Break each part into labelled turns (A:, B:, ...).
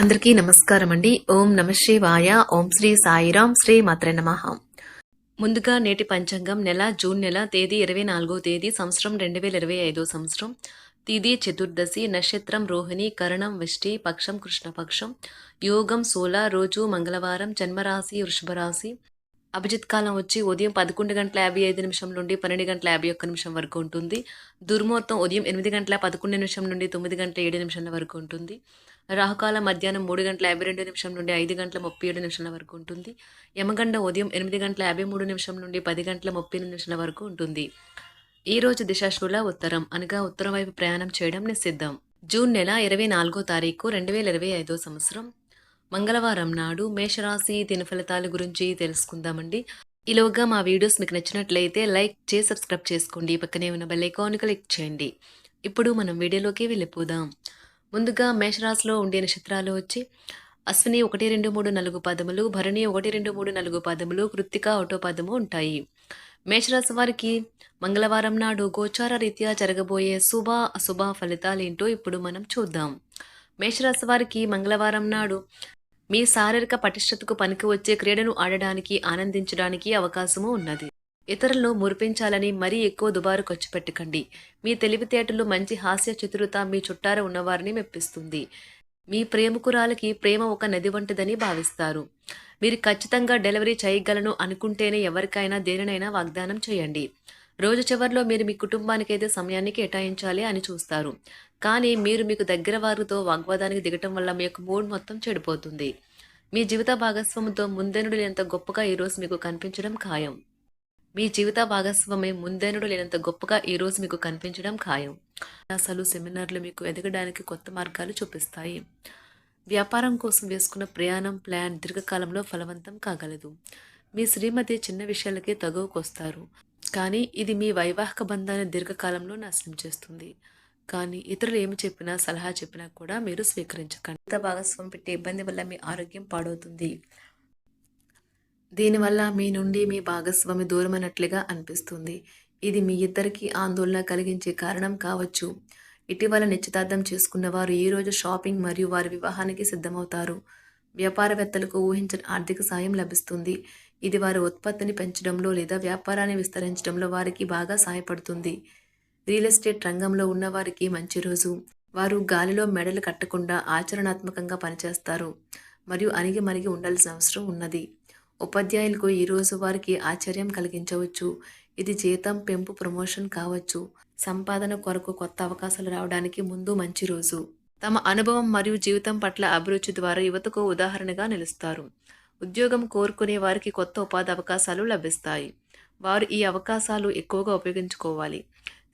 A: అందరికీ నమస్కారం అండి. ఓం నమ శివాయ. ఓం శ్రీ సాయిరాం. శ్రీ మాత్రే నమః. ముందుగా నేటి పంచాంగం జూన్ నెల తేదీ 24వ తేదీ సంవత్సరం 2025 సంవత్సరం. తిథి చతుర్దశి, నక్షత్రం రోహిణి, కరణం విష్టి, పక్షం కృష్ణపక్షం, యోగం సోల, రోజు మంగళవారం, జన్మరాశి వృషభ రాశి. అభిజిత్ కాలం వచ్చి ఉదయం 11:55 నుండి 12:51 వరకు ఉంటుంది. దుర్ముహూర్తం ఉదయం 8:11 నుండి 9:07 వరకు ఉంటుంది. రాహుకాలం మధ్యాహ్నం 3:52 నుండి 5:37 వరకు ఉంటుంది. యమగండ ఉదయం 8:53 నుండి 10:38 వరకు ఉంటుంది. ఈ రోజు దిశాశూల ఉత్తరం, అనగా ఉత్తరం వైపు ప్రయాణం చేయడం నిషిద్ధం. జూన్ నెల 24వ తారీఖు 2025 సంవత్సరం మంగళవారం నాడు మేషరాశి దిన ఫలితాల గురించి తెలుసుకుందామండి. ఈలోగా మా వీడియోస్ మీకు నచ్చినట్లయితే లైక్ చేసి సబ్స్క్రైబ్ చేసుకోండి. పక్కనే ఉన్న బెల్ ఐకాన్ క్లిక్ చేయండి. ఇప్పుడు మనం వీడియోలోకి వెళ్ళిపోదాం. ముందుగా మేషరాశిలో ఉండే నక్షత్రాలు వచ్చి అశ్విని 1, 2, 3, 4 పదములు, భరణి 1, 2, 3, 4 పదములు, కృత్తిక 1వ పదము ఉంటాయి. మేషరాశి వారికి మంగళవారం నాడు గోచార రీత్యా జరగబోయే శుభ అశుభ ఫలితాలు ఏంటో ఇప్పుడు మనం చూద్దాం. మేషరాశి వారికి మంగళవారం నాడు మీ శారీరక పటిష్టతకు పనికి వచ్చే క్రీడను ఆడడానికి, ఆనందించడానికి అవకాశము ఉన్నది. ఇతరులను మురిపించాలని మరీ ఎక్కువ దుబారు ఖర్చు పెట్టకండి. మీ తెలివితేటలు, మంచి హాస్య చతురత మీ చుట్టార ఉన్నవారిని మెప్పిస్తుంది. మీ ప్రేమికురాలకి ప్రేమ ఒక నది వంటిదని భావిస్తారు. మీరు ఖచ్చితంగా డెలివరీ చేయగలను అనుకుంటేనే ఎవరికైనా దేనినైనా వాగ్దానం చేయండి. రోజు చివరిలో మీరు మీ కుటుంబానికైతే సమయాన్ని కేటాయించాలి అని చూస్తారు. కానీ మీరు మీకు దగ్గర వారితో వాగ్వాదానికి దిగటం వల్ల మీ యొక్క మూడ్ మొత్తం చెడిపోతుంది. మీ జీవిత భాగస్వామితో ముందెనుడు లేనంత గొప్పగా ఈరోజు మీకు కనిపించడం ఖాయం. ఈరోజు మీకు కనిపించడం ఖాయం. అసలు సెమినార్లు మీకు ఎదగడానికి కొత్త మార్గాలు చూపిస్తాయి. వ్యాపారం కోసం వేసుకున్న ప్రయాణం ప్లాన్ దీర్ఘకాలంలో ఫలవంతం కాగలదు. మీ శ్రీమతి చిన్న విషయాలకే తగువకొస్తారు, కానీ ఇది మీ వైవాహిక బంధాన్ని దీర్ఘకాలంలో నాశనం చేస్తుంది. కానీ ఇతరులు ఏమి చెప్పినా, సలహా చెప్పినా కూడా మీరు స్వీకరించకండి. భాగస్వామి పెట్టే ఇబ్బంది వల్ల మీ ఆరోగ్యం పాడవుతుంది. దీనివల్ల మీ నుండి మీ భాగస్వామి దూరమైనట్లుగా అనిపిస్తుంది. ఇది మీ ఇద్దరికి ఆందోళన కలిగించే కారణం కావచ్చు. ఇటీవల నిశ్చితార్థం చేసుకున్న వారు ఈరోజు షాపింగ్ మరియు వారి వివాహానికి సిద్ధమవుతారు. వ్యాపారవేత్తలకు ఊహించని ఆర్థిక సాయం లభిస్తుంది. ఇది వారి ఉత్పత్తిని పెంచడంలో లేదా వ్యాపారాన్ని విస్తరించడంలో వారికి బాగా సహాయపడుతుంది. రియల్ ఎస్టేట్ రంగంలో ఉన్నవారికి మంచి రోజు. వారు గాలిలో మెడలు కట్టకుండా ఆచరణాత్మకంగా పనిచేస్తారు మరియు అణిగి ఉండాల్సిన అవసరం ఉన్నది. ఉపాధ్యాయులకు ఈరోజు వారికి ఆశ్చర్యం కలిగించవచ్చు. ఇది జీతం పెంపు, ప్రమోషన్ కావచ్చు. సంపాదన కొరకు కొత్త అవకాశాలు రావడానికి ముందు మంచి రోజు. తమ అనుభవం మరియు జీవితం పట్ల అభిరుచి ద్వారా యువతకు ఉదాహరణగా నిలుస్తారు. ఉద్యోగం కోరుకునే వారికి కొత్త ఉపాధి అవకాశాలు లభిస్తాయి. వారు ఈ అవకాశాలు ఎక్కువగా ఉపయోగించుకోవాలి.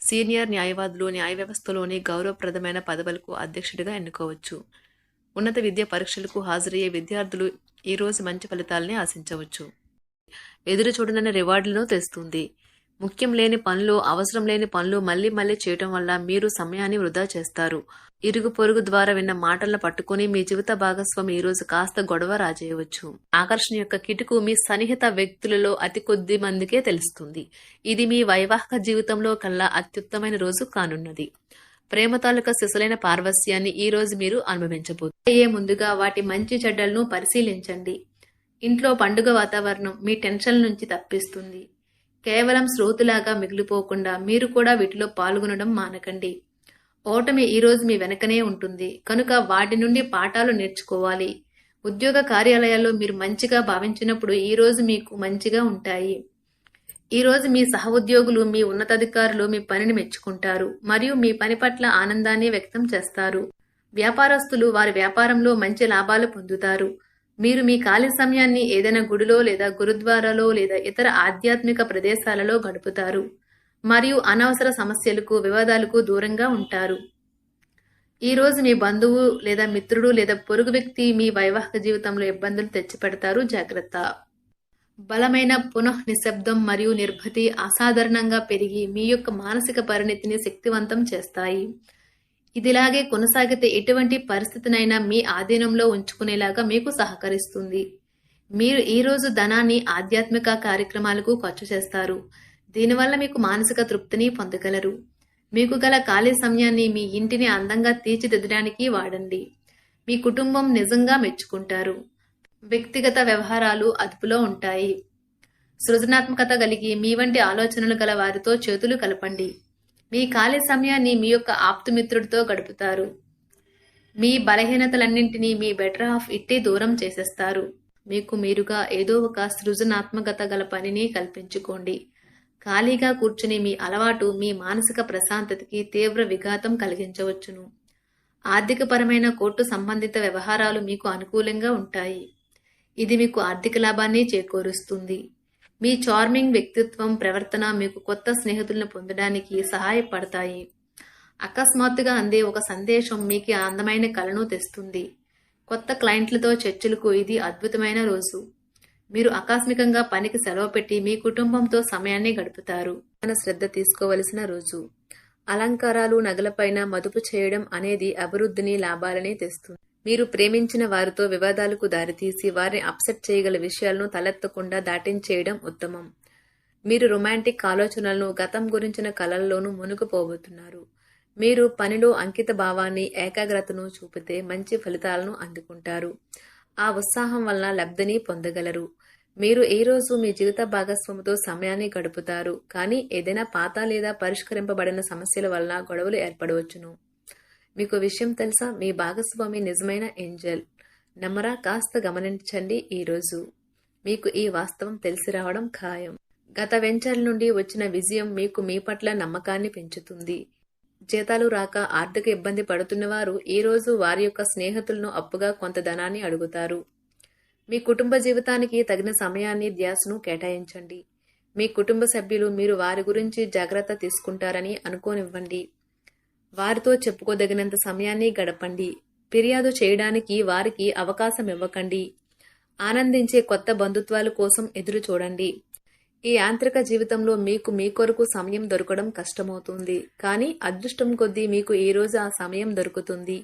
A: సీనియర్ న్యాయవాదులు న్యాయ వ్యవస్థలోని గౌరవప్రదమైన పదవులకు అధ్యక్షుడిగా ఎన్నుకోవచ్చు. ఉన్నత విద్యా పరీక్షలకు హాజరయ్యే విద్యార్థులు ఈరోజు మంచి ఫలితాలని ఆశించవచ్చు. ఎదురు చూడనన్న రివార్డులను తెస్తుంది. ముఖ్యం లేని పనులు, అవసరం లేని పనులు మళ్ళీ చేయటం వల్ల మీరు సమయాన్ని వృధా చేస్తారు. ఇరుగు పొరుగు ద్వారా విన్న మాటలను పట్టుకుని మీ జీవిత భాగస్వామి ఈరోజు కాస్త గొడవ రాజేయవచ్చు. ఆకర్షణ యొక్క కిటుకు మీ సన్నిహిత వ్యక్తులలో అతి కొద్ది మందికే తెలుస్తుంది. ఇది మీ వైవాహిక జీవితంలో కల్లా అత్యుత్తమైన రోజు కానున్నది. ప్రేమ తాలూకా సిసలైన పార్వస్యాన్ని ఈ రోజు మీరు అనుభవించబోతున్నారు. ముందుగా వాటి మంచి చెడ్డలను పరిశీలించండి. ఇంట్లో పండుగ వాతావరణం మీ టెన్షన్ నుంచి తప్పిస్తుంది. కేవలం శ్రోతులాగా మిగిలిపోకుండా మీరు కూడా వీటిలో పాల్గొనడం మానకండి. ఓటమి ఈరోజు మీ వెనకనే ఉంటుంది కనుక వాటి నుండి పాఠాలు నేర్చుకోవాలి. ఉద్యోగ కార్యాలయాల్లో మీరు మంచిగా భావించినప్పుడు ఈరోజు మీకు మంచిగా ఉంటాయి. ఈరోజు మీ సహ ఉద్యోగులు, మీ ఉన్నతాధికారులు మీ పనిని మెచ్చుకుంటారు మరియు మీ పని పట్ల ఆనందాన్ని వ్యక్తం చేస్తారు. వ్యాపారస్తులు వారి వ్యాపారంలో మంచి లాభాలు పొందుతారు. మీరు మీ ఖాళీ సమయాన్ని ఏదైనా గుడిలో లేదా గురుద్వారాలో లేదా ఇతర ఆధ్యాత్మిక ప్రదేశాలలో గడుపుతారు మరియు అనవసర సమస్యలకు, వివాదాలకు దూరంగా ఉంటారు. ఈ రోజు మీ బంధువు లేదా మిత్రుడు లేదా పొరుగు వ్యక్తి మీ వైవాహిక జీవితంలో ఇబ్బందులు తెచ్చిపెడతారు. జాగ్రత్త. బలమైన పునః నిశ్శబ్దం మరియు నిర్భతి అసాధారణంగా పెరిగి మీ యొక్క మానసిక పరిణతిని శక్తివంతం చేస్తాయి. ఇదిలాగే కొనసాగితే ఎటువంటి పరిస్థితినైనా మీ ఆధీనంలో ఉంచుకునేలాగా మీకు సహకరిస్తుంది. మీరు ఈరోజు ధనాన్ని ఆధ్యాత్మిక కార్యక్రమాలకు ఖర్చు చేస్తారు. దీనివల్ల మీకు మానసిక తృప్తిని పొందగలరు. మీకు గల ఖాళీ సమయాన్ని మీ ఇంటిని అందంగా తీర్చిదిద్దడానికి వాడండి. మీ కుటుంబం నిజంగా మెచ్చుకుంటారు. వ్యక్తిగత వ్యవహారాలు అదుపులో ఉంటాయి. సృజనాత్మకత కలిగి మీ వంటి ఆలోచనలు గల వారితో చేతులు కలపండి. మీ ఖాళీ సమయాన్ని మీ యొక్క ఆప్తుమిత్రుడితో గడుపుతారు. మీ బలహీనతలన్నింటినీ మీ బెటర్ హాఫ్ ఇట్టే దూరం చేసేస్తారు. మీకు మీరుగా ఏదో ఒక సృజనాత్మకత గల పనిని కల్పించుకోండి. ఖాళీగా కూర్చుని మీ అలవాటు మీ మానసిక ప్రశాంతతకి తీవ్ర విఘాతం కలిగించవచ్చును. ఆర్థికపరమైన కోర్టు సంబంధిత వ్యవహారాలు మీకు అనుకూలంగా ఉంటాయి. ఇది మీకు ఆర్థిక లాభాన్ని చేకూరుస్తుంది. మీ చార్మింగ్ వ్యక్తిత్వం, ప్రవర్తన మీకు కొత్త స్నేహితులను పొందడానికి సహాయపడతాయి. అకస్మాత్తుగా అందే ఒక సందేశం మీకు అందమైన కలను తెస్తుంది. కొత్త క్లయింట్లతో చర్చలకు ఇది అద్భుతమైన రోజు. మీరు ఆకస్మికంగా పనికి సెలవు పెట్టి మీ కుటుంబంతో సమయాన్ని గడుపుతారు. మన శ్రద్ధ తీసుకోవలసిన రోజు. అలంకారాలు, నగలపైన మదుపు చేయడం అనేది అభివృద్ధిని, లాభాలని తెస్తుంది. మీరు ప్రేమించిన వారితో వివాదాలకు దారితీసి వారిని అప్సెట్ చేయగల విషయాలను తలెత్తకుండా దాటించేయడం ఉత్తమం. మీరు రొమాంటిక్ ఆలోచనలను, గతం గురించిన కలల్లోనూ మునిగిపోబోతున్నారు. మీరు పనిలో అంకిత భావాన్ని, ఏకాగ్రతను చూపితే మంచి ఫలితాలను అందుకుంటారు. ఆ ఉత్సాహం వలన లబ్ధిని పొందగలరు. మీరు ఈ రోజు మీ జీవిత భాగస్వామితో సమయాన్ని గడుపుతారు. కానీ ఏదైనా పాత లేదా పరిష్కరింపబడిన సమస్యల వలన గొడవలు ఏర్పడవచ్చును. మీకు విషయం తెలుసా? మీ భాగస్వామి నిజమైన ఏంజెల్. నమ్మరా? కాస్త గమనించండి. ఈరోజు మీకు ఈ వాస్తవం తెలిసి రావడం ఖాయం. గత వెంచర్ల నుండి వచ్చిన విజయం మీకు మీ పట్ల నమ్మకాన్ని పెంచుతుంది. జీతాలు రాక ఆర్థిక ఇబ్బంది పడుతున్నవారు ఈ రోజు వారి యొక్క స్నేహితులను అప్పుగా కొంత ధనాన్ని అడుగుతారు. మీ కుటుంబ జీవితానికి తగిన సమయాన్ని, ధ్యాసను కేటాయించండి. మీ కుటుంబ సభ్యులు మీరు వారి గురించి జాగ్రత్త తీసుకుంటారని అనుకోనివ్వండి. వారితో చెప్పుకోదగినంత సమయాన్ని గడపండి. ఫిర్యాదు చేయడానికి వారికి అవకాశం ఇవ్వకండి. ఆనందించే కొత్త బంధుత్వాల కోసం ఎదురు చూడండి. ఈ యాంత్రిక జీవితంలో మీకు మీ కొరకు సమయం దొరకడం కష్టమవుతుంది. కానీ అదృష్టం కొద్దీ మీకు ఈ రోజు ఆ సమయం దొరుకుతుంది.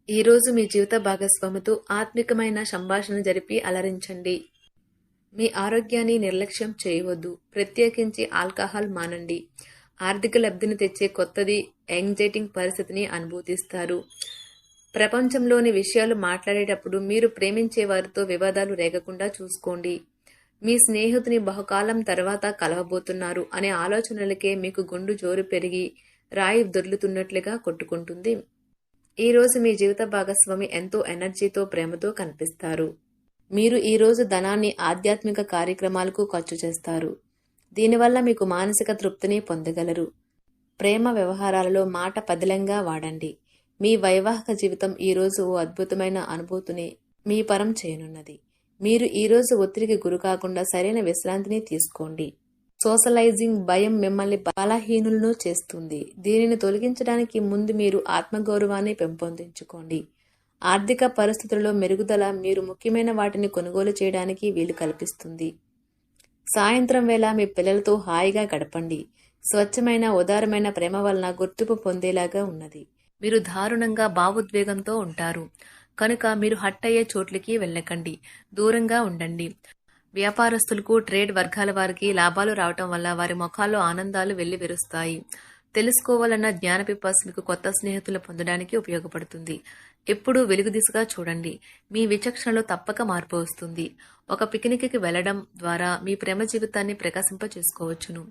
A: ఈ రోజు మీ జీవిత భాగస్వామితో ఆత్మికమైన సంభాషణ జరిపి అలరించండి. మీ ఆరోగ్యాన్ని నిర్లక్ష్యం చేయవద్దు. ప్రత్యేకించి ఆల్కహాల్ మానండి. ఆర్థిక లబ్ధిని తెచ్చే కొత్తది, యాంగ్జైటింగ్ పరిస్థితిని అనుభూతిస్తారు. ప్రపంచంలోని విషయాలు మాట్లాడేటప్పుడు మీరు ప్రేమించే వారితో వివాదాలు రేగకుండా చూసుకోండి. మీ స్నేహితుని బహుకాలం తర్వాత కలవబోతున్నారు అనే ఆలోచనలకే మీకు గుండు జోరు పెరిగి రాయి దొర్లుతున్నట్లుగా కొట్టుకుంటుంది. ఈ రోజు మీ జీవిత భాగస్వామి ఎంతో ఎనర్జీతో, ప్రేమతో కనిపిస్తారు. మీరు ఈ రోజు ధనాన్ని ఆధ్యాత్మిక కార్యక్రమాలకు ఖర్చు చేస్తారు. దీనివల్ల మీకు మానసిక తృప్తిని పొందగలరు. ప్రేమ వ్యవహారాలలో మాట పదిలంగా వాడండి. మీ వైవాహిక జీవితం ఈ రోజు ఓ అద్భుతమైన అనుభూతిని మీ పరం చేయనున్నది. మీరు ఈ రోజు ఒత్తిడికి గురి కాకుండా సరైన విశ్రాంతిని తీసుకోండి. సోషలైజింగ్ భయం మిమ్మల్ని బలహీనులను చేస్తుంది. దీనిని తొలగించడానికి ముందు మీరు ఆత్మగౌరవాన్ని పెంపొందించుకోండి. ఆర్థిక పరిస్థితులలో మెరుగుదల మీరు ముఖ్యమైన వాటిని కొనుగోలు చేయడానికి వీలు కల్పిస్తుంది. సాయంత్రం వేళ మీ పిల్లలతో హాయిగా గడపండి. స్వచ్ఛమైన, ఉదారమైన ప్రేమ వలన గుర్తింపు పొందేలాగా ఉన్నది. మీరు దారుణంగా భావోద్వేగంతో ఉంటారు కనుక మీరు హట్ అయ్యే చోట్లకి వెళ్ళకండి. దూరంగా ఉండండి. వ్యాపారస్తులకు, ట్రేడ్ వర్గాల వారికి లాభాలు రావటం వల్ల వారి ముఖాల్లో ఆనందాలు వెల్లివిరుస్తాయి. తెలుసుకోవాలన్న జ్ఞాన పిపాస మీకు కొత్త స్నేహితులు పొందడానికి ఉపయోగపడుతుంది. ఎప్పుడూ వెలుగు దిశగా చూడండి. మీ విచక్షణలో తప్పక మార్పు వస్తుంది. ఒక పిక్నిక్కి వెళ్లడం ద్వారా మీ ప్రేమ జీవితాన్ని ప్రకాశింపచేసుకోవచ్చును.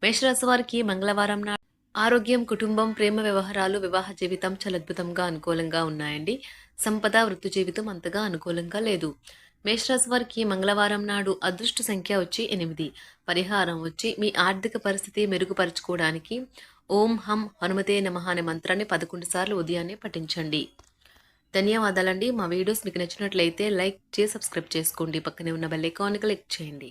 A: మేషరాశి వారికి మంగళవారం నాడు ఆరోగ్యం, కుటుంబం, ప్రేమ వ్యవహారాలు, వివాహ జీవితం చాలా అద్భుతంగా అనుకూలంగా ఉన్నాయండి. సంపద, వృత్తి జీవితం అంతగా అనుకూలంగా లేదు. మేషరాశి వారికి మంగళవారం నాడు అదృష్ట సంఖ్య వచ్చి 8. పరిహారం వచ్చి మీ ఆర్థిక పరిస్థితి మెరుగుపరుచుకోవడానికి ఓం హం హనుమతే నమః అనే మంత్రాన్ని 11 సార్లు ఉదయాన్నే పఠించండి. ధన్యవాదాలండి. మా వీడియోస్ మీకు నచ్చినట్లయితే లైక్ చేసి సబ్స్క్రైబ్ చేసుకోండి. పక్కనే ఉన్న బెల్ ఐకాన్ని క్లిక్ చేయండి.